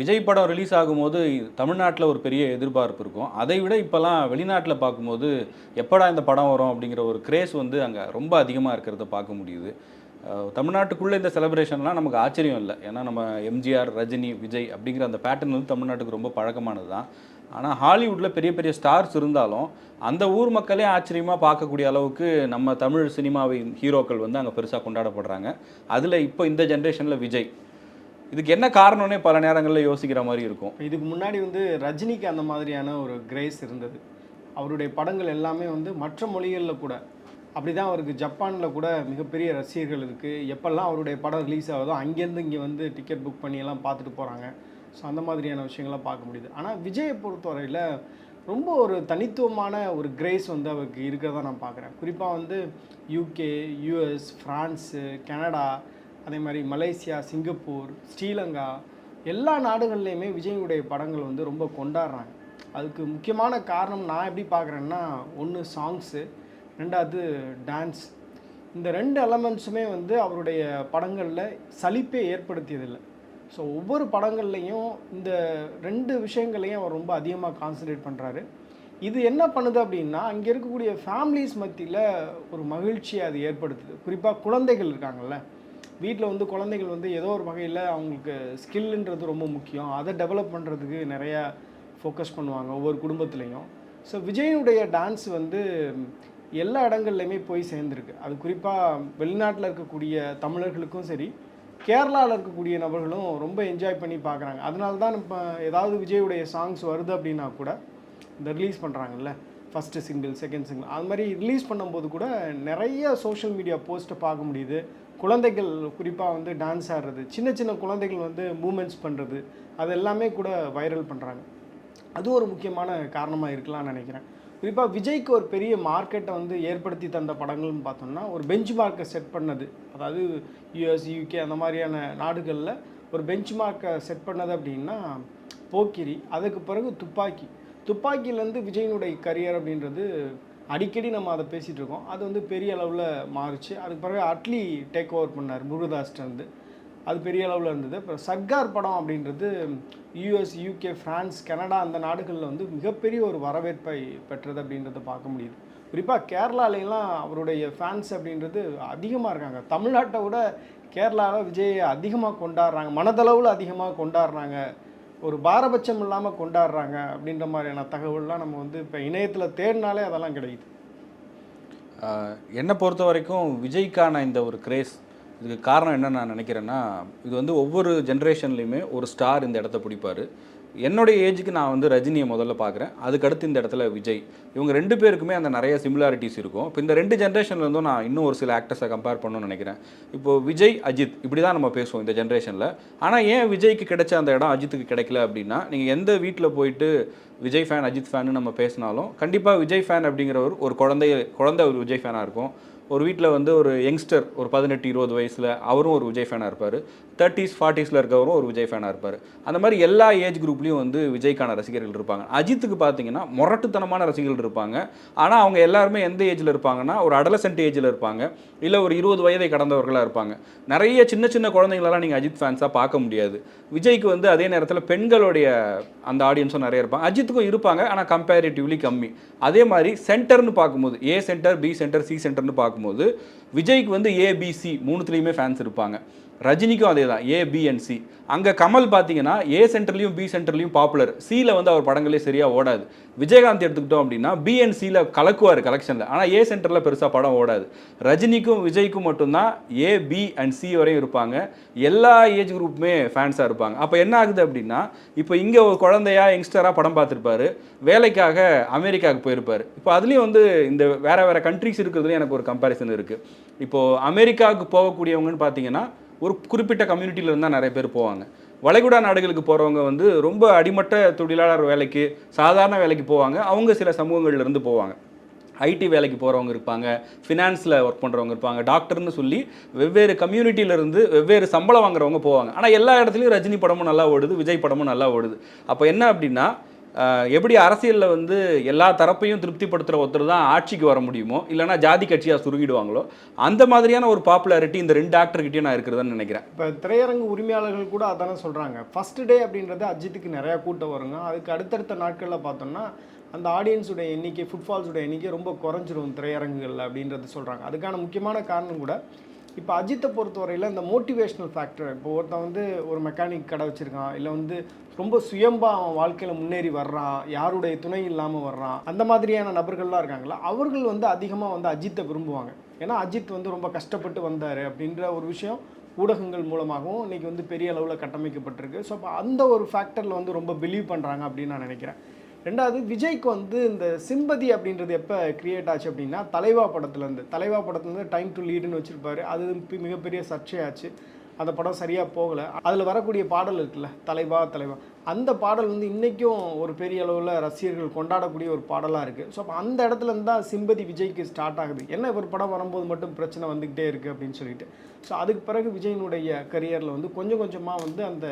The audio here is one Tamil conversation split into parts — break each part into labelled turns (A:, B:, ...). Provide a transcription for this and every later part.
A: விஜய் படம் ரிலீஸ் ஆகும்போது தமிழ்நாட்டில் ஒரு பெரிய எதிர்பார்ப்பு இருக்கும். அதை விட இப்போலாம் வெளிநாட்டில் பார்க்கும்போது எப்படா இந்த படம் வரும் அப்படிங்கிற ஒரு கிரேஸ் வந்து அங்கே ரொம்ப அதிகமாக இருக்கிறத பார்க்க முடியுது. தமிழ்நாட்டுக்குள்ளே இந்த செலிப்ரேஷன்லாம் நமக்கு ஆச்சரியம் இல்லை. ஏன்னா நம்ம எம்ஜிஆர், ரஜினி, விஜய் அப்படிங்கிற அந்த பேட்டர்ன் வந்து தமிழ்நாட்டுக்கு ரொம்ப பழக்கமானது தான். ஆனால் ஹாலிவுட்டில் பெரிய பெரிய ஸ்டார்ஸ் இருந்தாலும் அந்த ஊர் மக்களே ஆச்சரியமாக பார்க்கக்கூடிய அளவுக்கு நம்ம தமிழ் சினிமாவின் ஹீரோக்கள் வந்து அங்கே பெருசாக கொண்டாடப்படுறாங்க. அதில் இப்போ இந்த ஜென்ரேஷனில் விஜய். இதுக்கு என்ன காரணம்னே பல நேரங்களில் யோசிக்கிற மாதிரி இருக்கும்.
B: இதுக்கு முன்னாடி வந்து ரஜினிக்கு அந்த மாதிரியான ஒரு கிரேஸ் இருந்தது. அவருடைய படங்கள் எல்லாமே வந்து மற்ற மொழிகளில் கூட அப்படி தான். அவருக்கு ஜப்பானில் கூட மிகப்பெரிய ரசிகர்கள் இருக்குது. எப்போல்லாம் அவருடைய படம் ரிலீஸ் ஆகுதோ அங்கேருந்து இங்கே வந்து டிக்கெட் புக் பண்ணியெல்லாம் பார்த்துட்டு போகிறாங்க. ஸோ அந்த மாதிரியான விஷயங்கள்லாம் பார்க்க முடியுது. ஆனால் விஜயை பொறுத்தவரையில் ரொம்ப ஒரு தனித்துவமான ஒரு கிரேஸ் வந்து அவருக்கு இருக்கிறதா நான் பார்க்குறேன். குறிப்பாக வந்து யூகே, யூஎஸ், ஃப்ரான்ஸு, கனடா, அதே மாதிரி மலேசியா, சிங்கப்பூர், ஸ்ரீலங்கா எல்லா நாடுகள்லேயுமே விஜயுடைய படங்கள் வந்து ரொம்ப கொண்டாடுறாங்க. அதுக்கு முக்கியமான காரணம் நான் எப்படி பார்க்குறேன்னா, ஒன்று சாங்ஸு, ரெண்டாவது டான்ஸ். இந்த ரெண்டு எலமெண்ட்ஸுமே வந்து அவருடைய படங்களில் சலிப்பே ஏற்படுத்தியதில்லை. ஸோ ஒவ்வொரு படங்கள்லையும் இந்த ரெண்டு விஷயங்களையும் அவர் ரொம்ப அதிகமாக கான்சன்ட்ரேட் பண்ணுறாரு. இது என்ன பண்ணுது அப்படின்னா, அங்கே இருக்கக்கூடிய ஃபேமிலிஸ் மத்தியில் ஒரு மகிழ்ச்சியை அது ஏற்படுத்துது. குறிப்பாக குழந்தைகள் இருக்காங்கள்ல, வீட்டில் வந்து குழந்தைகள் வந்து ஏதோ ஒரு வகையில் அவங்களுக்கு ஸ்கில்ன்றது ரொம்ப முக்கியம். அதை டெவலப் பண்ணுறதுக்கு நிறையா ஃபோக்கஸ் பண்ணுவாங்க ஒவ்வொரு குடும்பத்துலேயும். ஸோ விஜயனுடைய டான்ஸ் வந்து எல்லா இடங்கள்லையுமே போய் சேர்ந்துருக்கு. அது குறிப்பாக வெளிநாட்டில் இருக்கக்கூடிய தமிழர்களுக்கும் சரி, கேரளாவில் இருக்கக்கூடிய நபர்களும் ரொம்ப என்ஜாய் பண்ணி பார்க்குறாங்க. அதனால தான் இப்போ ஏதாவது விஜயுடைய சாங்ஸ் வருது அப்படின்னா கூட இந்த ரிலீஸ் பண்ணுறாங்கல்ல, ஃபஸ்ட்டு சிங்கிள், செகண்ட் சிங்கிள், அது மாதிரி ரிலீஸ் பண்ணும்போது கூட நிறைய சோஷியல் மீடியா போஸ்ட்டை பார்க்க முடியுது. குழந்தைகள் குறிப்பாக வந்து டான்ஸ் ஆடுறது, சின்ன சின்ன குழந்தைகள் வந்து மூமெண்ட்ஸ் பண்ணுறது, அது எல்லாமே கூட வைரல் பண்ணுறாங்க. அது ஒரு முக்கியமான காரணமாக இருக்கலாம்னு நினைக்கிறேன். குறிப்பாக விஜய்க்கு ஒரு பெரிய மார்க்கெட்டை வந்து ஏற்படுத்தி தந்த படங்கள்னு பார்த்தோம்னா, ஒரு பெஞ்ச் மார்க்கை செட் பண்ணது, அதாவது யூஎஸ், யூகே அந்த மாதிரியான நாடுகளில் ஒரு பெஞ்ச் மார்க்கை செட் பண்ணது அப்படின்னா போக்கிரி. அதுக்கு பிறகு துப்பாக்கி. துப்பாக்கியிலேருந்து விஜயனுடைய கரியர் அப்படின்றது அடிக்கடி நம்ம அதை பேசிகிட்டு இருக்கோம். அது வந்து பெரிய அளவில் மாறுச்சு. அதுக்கு பிறகு அட்லி டேக் ஓவர் பண்ணார் முருகதாஸ்டருந்து. அது பெரிய அளவில் இருந்தது. அப்புறம் சர்க்கார் படம் அப்படின்றது யூஎஸ், யூகே, ஃப்ரான்ஸ், கனடா அந்த நாடுகளில் வந்து மிகப்பெரிய ஒரு வரவேற்பை பெற்றது அப்படின்றத பார்க்க முடியுது. குறிப்பாக கேரளாலெலாம் அவருடைய ஃபேன்ஸ் அப்படின்றது அதிகமாக இருக்காங்க. தமிழ்நாட்டை விட கேரளாவில் விஜயை அதிகமாக கொண்டாடுறாங்க, மனதளவில் அதிகமாக கொண்டாடுறாங்க, ஒரு பாரபட்சம் இல்லாமல் கொண்டாடுறாங்க அப்படின்ற மாதிரியான தகவல்லாம் நம்ம வந்து இப்போ இணையத்தில் தேடினாலே அதெல்லாம் கிடைக்குது.
A: என்னை பொறுத்த வரைக்கும் விஜய்க்கான இந்த ஒரு கிரேஸ், இதுக்கு காரணம் என்ன நான் நினைக்கிறேன்னா, இது வந்து ஒவ்வொரு ஜென்ரேஷன்லேயுமே ஒரு ஸ்டார் இந்த இடத்த பிடிப்பார். என்னுடைய ஏஜுக்கு நான் வந்து ரஜினியை முதல்ல பார்க்குறேன், அதுக்கடுத்து இந்த இடத்துல விஜய். இவங்க ரெண்டு பேருக்குமே அந்த நிறைய சிமிலாரிட்டிஸ் இருக்கும். இப்போ இந்த ரெண்டு ஜென்ரேஷன்லேருந்தும் நான் இன்னும் ஒரு சில ஆக்டர்ஸை கம்பேர் பண்ணணும்னு நினைக்கிறேன். இப்போது விஜய், அஜித் இப்படி தான் நம்ம பேசுவோம் இந்த ஜென்ரேஷனில். ஆனால் ஏன் விஜய்க்கு கிடைச்ச அந்த இடம் அஜித்துக்கு கிடைக்கல அப்படின்னா, நீங்கள் எந்த வீட்டில் போயிட்டு விஜய் ஃபேன், அஜித் ஃபேன்னு நம்ம பேசினாலும் கண்டிப்பாக விஜய் ஃபேன் அப்படிங்கிறவர் ஒரு குழந்தை ஒரு விஜய் ஃபேனாக இருக்கும். ஒரு வீட்டில் வந்து ஒரு யங்ஸ்டர் ஒரு 18-20 வயசில் அவரும் ஒரு விஜய் ஃபேனாக இருப்பார். 30s 40s இருக்கவரும் ஒரு விஜய் ஃபேனாக இருப்பார். அந்த மாதிரி எல்லா ஏஜ் குரூப்லேயும் வந்து விஜய்க்கான ரசிகர்கள் இருப்பாங்க. அஜித்துக்கு பார்த்தீங்கன்னா முரட்டுத்தனமான ரசிகர்கள் இருப்பாங்க. ஆனால் அவங்க எல்லாருமே எந்த ஏஜில் இருப்பாங்கன்னா, ஒரு அடலசென்ட் ஏஜில் இருப்பாங்க, இல்லை ஒரு 20 வயதை கடந்தவர்களாக இருப்பாங்க. நிறைய சின்ன சின்ன குழந்தைங்களெல்லாம் நீங்கள் அஜித் ஃபேன்ஸாக பார்க்க முடியாது. விஜய்க்கு வந்து அதே நேரத்தில் பெண்களுடைய அந்த ஆடியன்ஸும் நிறைய இருப்பாங்க. அஜித்துக்கும் இருப்பாங்க, ஆனால் கம்பேரிட்டிவ்லி கம்மி. அதே மாதிரி சென்டர்னு பார்க்கும்போது A centre, B centre, C சென்டர்னு பார்க்கும்போது விஜய்க்கு வந்து ஏபிசி மூணுத்துலேயுமே ஃபேன்ஸ் இருப்பாங்க. ரஜினிக்கும் அதே தான், ஏ, பி அண்ட் சி. அங்கே கமல் பார்த்தீங்கன்னா ஏ சென்டர்லையும் பி சென்டர்லையும் பாப்புலர், சியில் வந்து அவர் படங்களே சரியாக ஓடாது. விஜயகாந்த் எடுத்துக்கிட்டோம் அப்படின்னா பி அண்ட் சியில் கலக்குவார் கலெக்ஷனில், ஆனால் ஏ சென்டரில் பெருசாக படம் ஓடாது. ரஜினிக்கும் விஜய்க்கும் மட்டும்தான் ஏ, பி அண்ட் சி வரையும் இருப்பாங்க. எல்லா ஏஜ் குரூப்புமே ஃபேன்ஸாக இருப்பாங்க. அப்போ என்ன ஆகுது அப்படின்னா, இப்போ இங்கே ஒரு குழந்தையா யங்ஸ்டராக படம் பார்த்துருப்பாரு, வேலைக்காக அமெரிக்காவுக்கு போயிருப்பார். இப்போ அதுலேயும் வந்து இந்த வேறு வேறு கண்ட்ரிஸ் இருக்கிறதுலையும் எனக்கு ஒரு கம்பேரிசன் இருக்குது. இப்போது அமெரிக்காவுக்கு போகக்கூடியவங்கன்னு பார்த்தீங்கன்னா ஒரு குறிப்பிட்ட கம்யூனிட்டியில் இருந்தால் நிறைய பேர் போவாங்க. வளைகுடா நாடுகளுக்கு போகிறவங்க வந்து ரொம்ப அடிமட்ட தொழிலாளர் வேலைக்கு, சாதாரண வேலைக்கு போவாங்க. அவங்க சில சமூகங்கள்லேருந்து போவாங்க. ஐடி வேலைக்கு போகிறவங்க இருப்பாங்க, ஃபினான்ஸில் ஒர்க் பண்ணுறவங்க இருப்பாங்க, டாக்டர்னு சொல்லி வெவ்வேறு கம்யூனிட்டியிலேருந்து வெவ்வேறு சம்பளம் வாங்குறவங்க போவாங்க. ஆனால் எல்லா இடத்துலையும் ரஜினி படமும் நல்லா ஓடுது, விஜய் படமும் நல்லா ஓடுது. அப்போ என்ன அப்படின்னா, எப்படி அரசியலில் வந்து எல்லா தரப்பையும் திருப்திப்படுத்துகிற ஒருத்தர் தான் ஆட்சிக்கு வர முடியுமோ, இல்லைனா ஜாதி கட்சியாக சுருங்கிடுவாங்களோ, அந்த மாதிரியான ஒரு பாப்புலாரிட்டி இந்த 2 ஆக்டர்கிட்டையும் நான் இருக்கிறதுன்னு நினைக்கிறேன்.
B: இப்போ திரையரங்கு உரிமையாளர்கள் கூட அதானே சொல்கிறாங்க. ஃபர்ஸ்ட் டே அப்படின்றது அஜித்துக்கு நிறையா கூட்டம் வருங்க. அதுக்கு அடுத்தடுத்த நாட்களில் பார்த்தோம்னா அந்த ஆடியன்ஸுடைய எண்ணிக்கை, ஃபுட்ஃபால்ஸுடைய எண்ணிக்கை ரொம்ப குறைஞ்சிரும் திரையரங்குகளில் அப்படின்றது சொல்கிறாங்க. அதுக்கான முக்கியமான காரணம் கூட இப்போ அஜித்தை பொறுத்தவரையில் இந்த மோட்டிவேஷ்னல் ஃபேக்டர். இப்போ ஒருத்தன் வந்து ஒரு மெக்கானிக் கடை வச்சுருக்கான், இல்லை வந்து ரொம்ப சுயம்பா அவன் வாழ்க்கையில் முன்னேறி வர்றான், யாருடைய துணை இல்லாமல் வர்றான், அந்த மாதிரியான நபர்கள்லாம் இருக்காங்களா, அவர்கள் வந்து அதிகமாக வந்து அஜித்தை விரும்புவாங்க. ஏன்னா அஜித் வந்து ரொம்ப கஷ்டப்பட்டு வந்தார் அப்படின்ற ஒரு விஷயம் ஊடகங்கள் மூலமாகவும் இன்றைக்கி வந்து பெரிய அளவில் கட்டமைக்கப்பட்டிருக்கு. ஸோ அப்போ அந்த ஒரு ஃபேக்டரில் வந்து ரொம்ப பிலீவ் பண்ணுறாங்க அப்படின்னு நான் நினைக்கிறேன். ரெண்டாவது, விஜய்க்கு வந்து இந்த சிம்பதி அப்படின்றது எப்போ கிரியேட் ஆச்சு அப்படின்னா தலைவா படத்துலேருந்து டைம் டு லீடுன்னு வச்சுருப்பாரு. அது மிகப்பெரிய சர்ச்சையாச்சு. அந்த படம் சரியாக போகலை. அதில் வரக்கூடிய பாடல் இருக்குல்ல, தலைவா, அந்த பாடல் வந்து இன்றைக்கும் ஒரு பெரிய அளவில் ரசிகர்கள் கொண்டாடக்கூடிய ஒரு பாடலாக இருக்குது. ஸோ அப்போ அந்த இடத்துலேருந்து தான் சிம்பதி விஜய்க்கு ஸ்டார்ட் ஆகுது. என்ன ஒரு படம் வரும்போது மட்டும் பிரச்சனை வந்துக்கிட்டே இருக்குது அப்படின்னு சொல்லிட்டு. ஸோ அதுக்கு பிறகு விஜயினுடைய கரியரில் வந்து கொஞ்சம் கொஞ்சமாக வந்து அந்த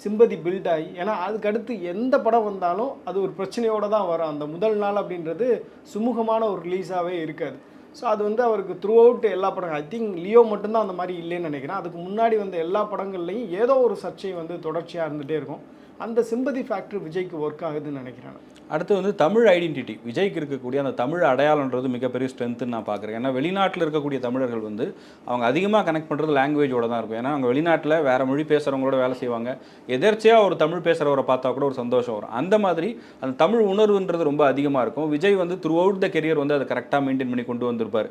B: சிம்பதி பில்ட் ஆகி, ஏன்னா அதுக்கடுத்து எந்த படம் வந்தாலும் அது ஒரு பிரச்சனையோடு தான் வரும். அந்த முதல் நாள் அப்படின்றது சுமூகமான ஒரு ரிலீஸாகவே இருக்காது. ஸோ அது வந்து அவருக்கு த்ரூ அவுட் எல்லா படங்கள், ஐ திங்க் லியோ மட்டும்தான் அந்த மாதிரி இல்லைன்னு நினைக்கிறேன். அதுக்கு முன்னாடி வந்த எல்லா படங்கள்லையும் ஏதோ ஒரு சர்ச்சை வந்து தொடர்ச்சியாக இருந்துகிட்டே இருக்கும். அந்த சிம்பதி ஃபேக்டர் விஜய்க்கு ஒர்க் ஆகுதுன்னு நினைக்கிறேன்.
A: அடுத்து வந்து தமிழ் ஐடென்டிட்டி, விஜய்க்கு இருக்கக்கூடிய அந்த தமிழ் அடையாளன்றது மிகப்பெரிய ஸ்ட்ரென்த்துன்னு நான் பார்க்குறேன். ஏன்னா வெளிநாட்டில் இருக்கக்கூடிய தமிழர்கள் வந்து அவங்க அதிகமாக கனெக்ட் பண்ணுறது லாங்குவேஜோட தான் இருக்கும். ஏன்னா அவங்க வெளிநாட்டில் வேறு மொழி பேசுகிறவங்களோட வேலை செய்வாங்க. எதர்ச்சியாக ஒரு தமிழ் பேசுகிறவரை பார்த்தா கூட ஒரு சந்தோஷம் வரும். அந்த மாதிரி அந்த தமிழ் உணர்வுன்றது ரொம்ப அதிகமாக இருக்கும். விஜய் வந்து த்ரூ அவுட் த கெரியர் வந்து அதை கரெக்டாக மெயின்டைன் பண்ணி கொண்டு வந்திருப்பார்.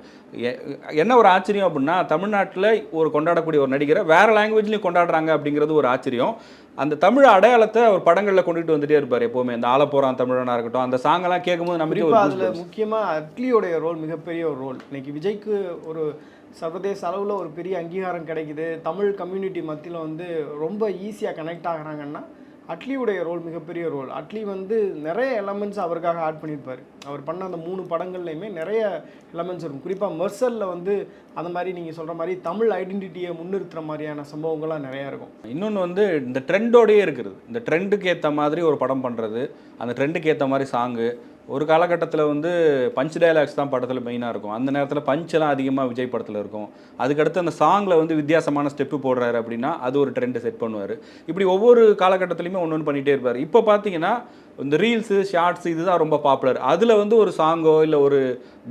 A: என்ன ஒரு ஆச்சரியம் அப்படின்னா, தமிழ்நாட்டில் ஒரு கொண்டாடக்கூடிய ஒரு நடிகரை வேறு லாங்குவேஜ்லையும் கொண்டாடுறாங்க அப்படிங்கிறது ஒரு ஆச்சரியம். அந்த தமிழ் அடையாளத்தை அவர் படங்களில் கொண்டுட்டு வந்துட்டே இருப்பார் எப்போவுமே. இந்த ஆலப்போறான் தமிழனாக இருக்கட்டும், அந்த சாங்கெல்லாம் கேட்கும்போது நமக்கு
B: அதில் முக்கியமாக அட்லியோடைய ரோல் மிகப்பெரிய ஒரு ரோல். இன்னைக்கு விஜய்க்கு ஒரு சர்வதேச அளவில் ஒரு பெரிய அங்கீகாரம் கிடைக்குது, தமிழ் கம்யூனிட்டி மத்தியில் வந்து ரொம்ப ஈஸியாக கனெக்ட் ஆகிறாங்கன்னா அட்லியுடைய ரோல் மிகப்பெரிய ரோல். அட்லி வந்து நிறைய எலமெண்ட்ஸ் அவருக்காக ஆட் பண்ணியிருப்பார். அவர் பண்ண அந்த 3 படங்கள்லையுமே நிறைய எலமெண்ட்ஸ் இருக்கும். குறிப்பாக மெர்சலில் வந்து அந்த மாதிரி நீங்கள் சொல்கிற மாதிரி தமிழ் ஐடென்டிட்டியை முன்னிறுத்துகிற மாதிரியான சம்பவங்கள்லாம் நிறையா இருக்கும்.
A: இன்னொன்று வந்து இந்த ட்ரெண்டோடையே இருக்கிறது. இந்த ட்ரெண்டுக்கு ஏற்ற மாதிரி ஒரு படம் பண்ணுறது, அந்த ட்ரெண்டுக்கு ஏற்ற மாதிரி சாங்கு. ஒரு காலகட்டத்தில் வந்து பஞ்ச் டயலாக்ஸ் தான் படத்தில் மெயினாக இருக்கும். அந்த நேரத்தில் பஞ்செல்லாம் அதிகமாக விஜய் படத்தில் இருக்கும். அதுக்கடுத்து அந்த சாங்கில் வந்து வித்தியாசமான ஸ்டெப்பு போடுறாரு அப்படின்னா அது ஒரு ட்ரெண்டு செட் பண்ணுவார். இப்படி ஒவ்வொரு காலகட்டத்துலையுமே ஒன்று பண்ணிகிட்டே இருப்பார். இப்போ பார்த்தீங்கன்னா இந்த ரீல்ஸு, ஷார்ட்ஸ் இதுதான் ரொம்ப பாப்புலர். அதில் வந்து ஒரு சாங்கோ இல்லை ஒரு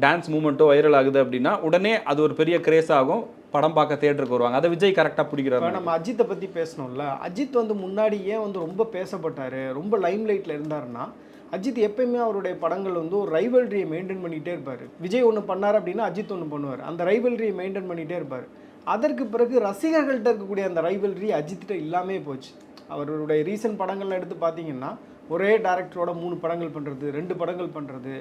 A: டான்ஸ் மூமெண்ட்டோ வைரல் ஆகுது அப்படின்னா உடனே அது ஒரு பெரிய கிரேஸ் ஆகும். படம் பார்க்க தியேட்டருக்கு வருவாங்க. அதை விஜய் கரெக்டாக பிடிக்கிறாரு.
B: நம்ம அஜித்தை பற்றி பேசணும்ல, அஜித் வந்து முன்னாடி ஏன் வந்து ரொம்ப பேசப்பட்டார், ரொம்ப லைம் லைட்டில் இருந்தாருன்னா, அஜித் எப்பயுமே அவருடைய படங்கள் வந்து ஒரு ரைவல்ரியை மெயின்டைன் பண்ணிகிட்டே இருப்பார். விஜய் ஒன்று பண்ணார் அப்படின்னா அஜித் ஒன்று பண்ணுவார். அந்த ரைவல்ரியை மெயின்டைன் பண்ணிகிட்டே இருப்பார். அதற்கு பிறகு ரசிகர்கள்ட்ட இருக்கக்கூடிய அந்த ரைவல்ரி அஜித்திட்ட இல்லாமே போச்சு. அவருடைய ரீசன்ட் படங்கள்லாம் எடுத்து பார்த்தீங்கன்னா ஒரே டேரக்டரோட 3 படங்கள் பண்ணுறது, 2 படங்கள் பண்ணுறது,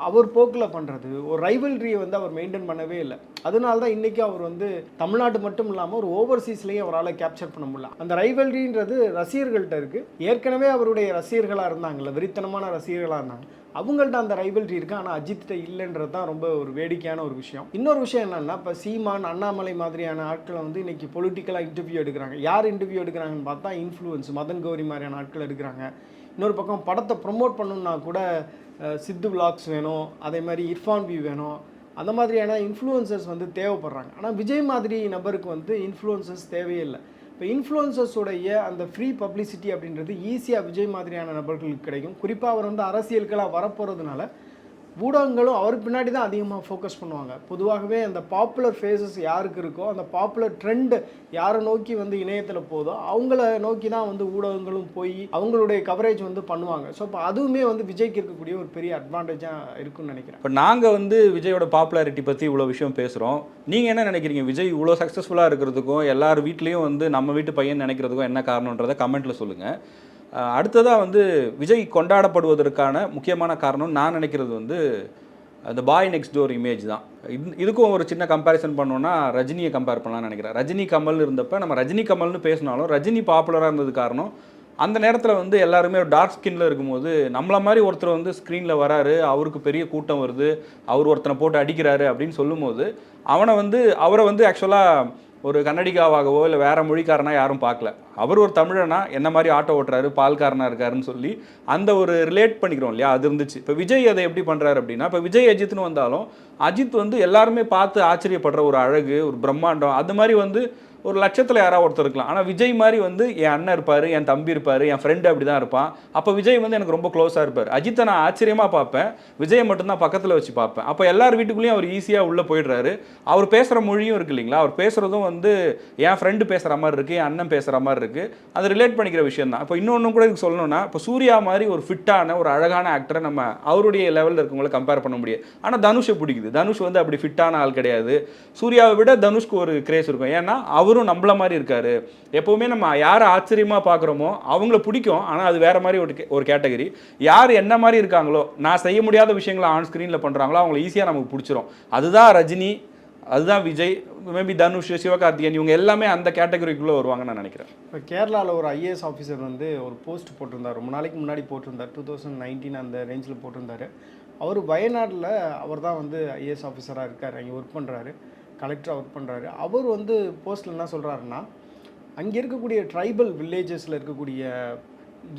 B: அவர் போக்கில் பண்ணுறது, ஒரு ரைவல்ரியை வந்து அவர் மெயின்டைன் பண்ணவே இல்லை. அதனால தான் இன்றைக்கி அவர் வந்து தமிழ்நாடு மட்டும் இல்லாமல் ஒரு ஓவர்சீஸ்லேயும் அவரால் கேப்சர் பண்ண முடியல. அந்த ரைவல்ரின்றது ரசிகர்கள்ட்ட இருக்குது. ஏற்கனவே அவருடைய ரசிகர்களாக இருந்தாங்கல்ல, வெறித்தனமான ரசிகர்களாக இருந்தாங்க, அவங்கள்ட்ட அந்த ரைவல்ரி இருக்குது. ஆனால் அஜித்திட்ட இல்லைன்றது தான் ரொம்ப ஒரு வேடிக்கையான ஒரு விஷயம். இன்னொரு விஷயம் என்னென்னா, இப்போ சீமான், அண்ணாமலை மாதிரியான ஆட்களை வந்து இன்றைக்கி பொலிட்டிக்கலாக இன்டர்வியூ எடுக்கிறாங்க. யார் இன்டர்வியூ எடுக்கிறாங்கன்னு பார்த்தா இன்ஃப்ளூயன்ஸ், மதன் கௌரி மாதிரியான ஆட்கள் எடுக்கிறாங்க. இன்னொரு பக்கம் படத்தை ப்ரொமோட் பண்ணணுன்னா கூட சித்து விலாக்ஸ் வேணும், அதே மாதிரி இர்ஃபான் வியூ வேணும், அந்த மாதிரியான இன்ஃப்ளூயன்சர்ஸ் வந்து தேவைப்படுறாங்க. ஆனால் விஜய் மாதிரி நபருக்கு வந்து இன்ஃப்ளூயன்சர்ஸ் தேவையே இல்லை. இப்போ இன்ஃப்ளூயன்சர்ஸோடைய அந்த ஃப்ரீ பப்ளிசிட்டி அப்படின்றது ஈஸியாக விஜய் மாதிரியான நபர்களுக்கு கிடைக்கும். குறிப்பாக அவர் வந்து அரசியலுக்கெல்லாம் வரப்போகிறதுனால ஊடகங்களும் அவர் பின்னாடி தான் அதிகமாக ஃபோக்கஸ் பண்ணுவாங்க. பொதுவாகவே அந்த பாப்புலர் ஃபேஸஸ் யாருக்கு இருக்கோ, அந்த பாப்புலர் ட்ரெண்டு யாரை நோக்கி வந்து இணையத்தில் போதோ அவங்கள நோக்கி தான் வந்து ஊடகங்களும் போய் அவங்களுடைய கவரேஜ் வந்து பண்ணுவாங்க. ஸோ இப்போ அதுவுமே வந்து விஜய்க்கு இருக்கக்கூடிய ஒரு பெரிய அட்வான்டேஜாக இருக்குன்னு நினைக்கிறேன்.
A: இப்போ நாங்கள் வந்து விஜயோட பாப்புலாரிட்டி பற்றி இவ்வளோ விஷயம் பேசுகிறோம். நீங்கள் என்ன நினைக்கிறீங்க? விஜய் இவ்வளோ சக்ஸஸ்ஃபுல்லாக இருக்கிறதுக்கும் எல்லார் வீட்லேயும் வந்து நம்ம வீட்டு பையன் நினைக்கிறதுக்கும் என்ன காரணன்றதை கமெண்ட்டில் சொல்லுங்கள். அடுத்ததாக வந்து விஜய் கொண்டாடப்படுவதற்கான முக்கியமான காரணம் நான் நினைக்கிறது வந்து அந்த பாய் நெக்ஸ்ட் டோர் இமேஜ் தான். இதுக்கும் ஒரு சின்ன கம்பேரிசன் பண்ணோன்னா ரஜினியை கம்பேர் பண்ணலாம்னு நினைக்கிறேன். ரஜினி கமல் இருந்தப்போ நம்ம ரஜினி கமல்னு பேசினாலும் ரஜினி பாப்புலராக இருந்தது காரணம் அந்த நேரத்தில் வந்து எல்லாருமே ஒரு டார்க் ஸ்கின்ல இருக்கும்போது நம்மள மாதிரி ஒருத்தர் வந்து ஸ்க்ரீனில் வராரு, அவருக்கு பெரிய கூட்டம் வருது, அவர் ஒருத்தனை போட்டு அடிக்கிறாரு அப்படின்னு சொல்லும்போது அவரை வந்து ஆக்சுவலாக ஒரு கன்னடிகாவாகவோ இல்லை வேற மொழிக்காரனா யாரும் பார்க்கல. அவர் ஒரு தமிழனா என்ன மாதிரி ஆட்டோ ஓட்டுறாரு, பால்காரனா இருக்காருன்னு சொல்லி அந்த ஒரு ரிலேட் பண்ணிக்கிறோம் இல்லையா, அது இருந்துச்சு. இப்போ விஜய் அதை எப்படி பண்ணுறாரு அப்படின்னா, இப்போ விஜய் அஜித்னு வந்தாலும் அஜித் வந்து எல்லாருமே பார்த்து ஆச்சரியப்படுற ஒரு அழகு, ஒரு பிரம்மாண்டம், அது மாதிரி வந்து ஒரு லட்சத்தில் யாராவது ஒருத்தர் இருக்கலாம். ஆனால் விஜய் மாதிரி வந்து என் அண்ணன் இருப்பார், என் தம்பி இருப்பார், என் ஃப்ரெண்டு அப்படி தான் இருப்பான். அப்போ விஜய் வந்து எனக்கு ரொம்ப க்ளோஸாக இருப்பார். அஜித்தை நான் ஆச்சரியமாக பார்ப்பேன், விஜயை மட்டும்தான் பக்கத்தில் வச்சு பார்ப்பேன். அப்போ எல்லார் வீட்டுக்குள்ளேயும் அவர் ஈஸியாக உள்ளே போயிடுறாரு. அவர் பேசுகிற மொழியும் இருக்கு இல்லைங்களா, அவர் பேசுகிறதும் வந்து என் ஃப்ரெண்டு பேசுகிற மாதிரி இருக்குது, என் அண்ணன் பேசுகிற மாதிரி இருக்குது. அது ரிலேட் பண்ணிக்கிற விஷயம் தான். இப்போ இன்னொன்று கூட இதுக்கு சொல்லணும்னா, இப்போ சூர்யா மாதிரி ஒரு ஃபிட்டான ஒரு அழகான ஆக்டரை நம்ம அவருடைய லெவலில் இருக்கவங்கள கம்பேர் பண்ண முடியாது. ஆனால் தனுஷை பிடிக்குது. தனுஷ் வந்து அப்படி ஃபிட்டான ஆள் கிடையாது. சூர்யாவை விட தனுஷ்க்கு ஒரு கிரேஸ் இருக்கும். ஏன்னா அவரும் நம்மள மாதிரி இருக்காரு. எப்பவுமே நம்ம யாரை ஆச்சரியமா பார்க்குறோமோ அவங்கள பிடிக்கும். ஆனால் அது வேற மாதிரி ஒரு கேட்டகரி. யார் என்ன மாதிரி இருக்காங்களோ, நான் செய்ய முடியாத விஷயங்களை ஆன் ஸ்க்ரீனில் பண்ணுறாங்களோ அவங்கள ஈஸியாக நமக்கு பிடிச்சிரும். அதுதான் ரஜினி, அதுதான் விஜய், மேபி தனுஷ், சிவகார்த்திகேயன், இவங்க எல்லாமே அந்த கேட்டகரிக்குள்ளே வருவாங்கன்னு நான் நினைக்கிறேன்.
B: இப்போ கேரளாவில் ஒரு ஐஏஎஸ் ஆஃபீஸர் வந்து ஒரு போஸ்ட் போட்டிருந்தார், ரொம்ப நாளைக்கு முன்னாடி போட்டிருந்தார், 2019 அந்த ரேஞ்சில் போட்டிருந்தார். அவர் வயநாட்டில் அவர் தான் வந்து ஐஏஎஸ் ஆஃபீஸராக இருக்கார், அங்கே ஒர்க் பண்ணுறாரு, கலெக்டராக ஒர்க் பண்ணுறாரு. அவர் வந்து போஸ்ட்டில் என்ன சொல்கிறாருன்னா, அங்கே இருக்கக்கூடிய ட்ரைபல் வில்லேஜஸில் இருக்கக்கூடிய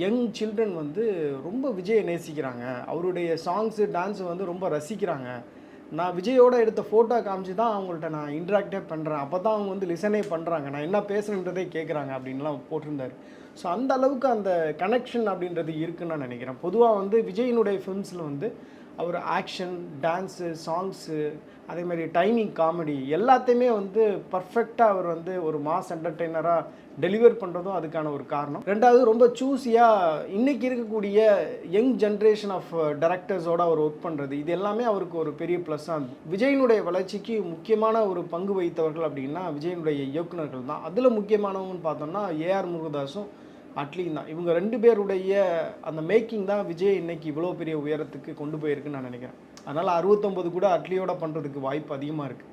B: யங் சில்ட்ரன் வந்து ரொம்ப விஜயை நேசிக்கிறாங்க, அவருடைய சாங்ஸு டான்ஸு வந்து ரொம்ப ரசிக்கிறாங்க. நான் விஜயோட எடுத்த ஃபோட்டோ காமிச்சு தான் அவங்கள்ட்ட நான் இன்ட்ராக்டே பண்ணுறேன், அப்போ தான் அவங்க வந்து லிசனே பண்ணுறாங்க, நான் என்ன பேசுகிறேன்றதே கேட்குறாங்க அப்படின்லாம் போட்டிருந்தார். ஸோ அந்த அளவுக்கு அந்த கனெக்ஷன் அப்படின்றது இருக்குன்னு நான் நினைக்கிறேன். பொதுவாக வந்து விஜயினுடைய ஃபிலிம்ஸில் வந்து அவர் ஆக்ஷன், டான்ஸு, சாங்ஸு, அதே மாதிரி டைமிங், காமெடி எல்லாத்தையுமே வந்து பர்ஃபெக்டாக அவர் வந்து ஒரு மாஸ் என்டர்டெய்னராக டெலிவர் பண்ணுறதும் அதுக்கான ஒரு காரணம். ரெண்டாவது, ரொம்ப சூஸியாக இன்றைக்கி இருக்கக்கூடிய யங் ஜென்ரேஷன் ஆஃப் டைரக்டர்ஸோடு அவர் ஒர்க் பண்ணுறது, இது எல்லாமே அவருக்கு ஒரு பெரிய ப்ளஸ்ஸாக இருந்தது. விஜயினுடைய வளர்ச்சிக்கு முக்கியமான ஒரு பங்கு வகித்தவர்கள் அப்படின்னா விஜயினுடைய இயக்குநர்கள் தான். அதில் முக்கியமானவங்கன்னு பார்த்தோம்னா ஏஆர் முருகதாஸும் அட்லியும் தான். இவங்க 2 பேருடைய அந்த மேக்கிங் தான் விஜய் இன்னைக்கு இவ்வளோ பெரிய உயரத்துக்கு கொண்டு போயிருக்குன்னு நான் நினைக்கிறேன். அதனால் 69 கூட அட்லியோட பண்ணுறதுக்கு வாய்ப்பு அதிகமாக இருக்குது.